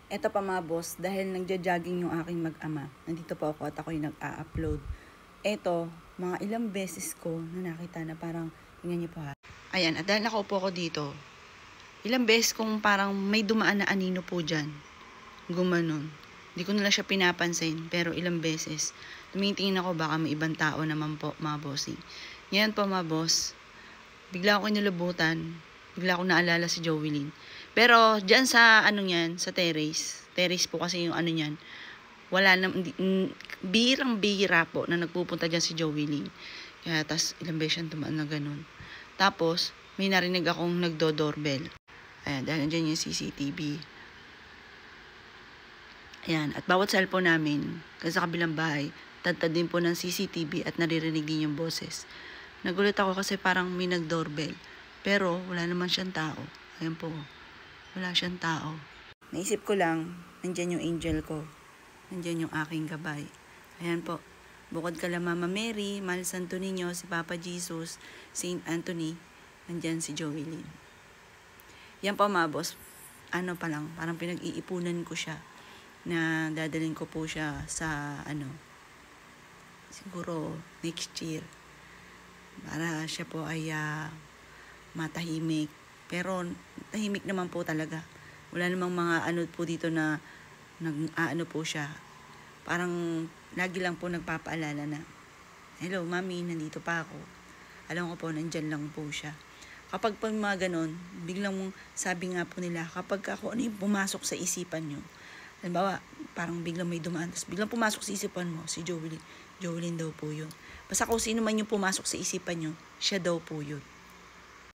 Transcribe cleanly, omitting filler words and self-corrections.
Eto pa mga boss, dahil nagja-jogging yung aking mag-ama, nandito po ako at ako'y nag-a-upload. Eto, mga ilang beses ko na nakita na parang, tingnan niyo po ha. Ayan, at dahil nakaupo ako dito, ilang beses kong parang may dumaan na anino po dyan. Gumanon. Hindi ko nila siya pinapansin, pero ilang beses. Tumitingin ako, baka may ibang tao naman po, mga bossing. Ngayon po mga boss, bigla ako nilubutan, bigla ako naalala si Joelyn. Pero dyan sa ano niyan, sa terrace po kasi yung ano niyan, wala na, bihirang-bihira po na nagpupunta dyan si Joelyn. Kaya tas ilang beses siyang tumaan na ganun. Tapos may narinig akong nagdo-doorbell. Ayan, dahil nandiyan yung CCTV. Ayan, at bawat cellphone namin, kasi sa kabilang bahay, tad-tad din po ng CCTV at naririnig din yung boses. Nagulat ako kasi parang may nag-doorbell. Pero wala naman siyang tao. Ayan po. Wala siyang tao. Naisip ko lang, nandyan yung angel ko. Nandyan yung aking gabay. Ayan po. Bukod kala Mama Mary, Mahal Santo Niño, si Papa Jesus, Saint Anthony, nandyan si Joelyn. Yan po mga boss. Ano pa lang, parang pinag-iipunan ko siya na dadalhin ko po siya sa siguro next year. Para siya po ay matahimik. Pero tahimik naman po talaga. Wala namang mga ano po dito na nag-aano po siya. Parang lagi lang po nagpapaalala na, hello mami, nandito pa ako. Alam ko po, nandyan lang po siya. Kapag pag mga ganon, biglang sabi nga po nila, kapag ako ano yung pumasok sa isipan nyo, halimbawa, parang biglang may dumaan, tapos biglang pumasok sa isipan mo, si Joelyn daw po yun. Basta kung sino man yung pumasok sa isipan nyo, siya daw po yun.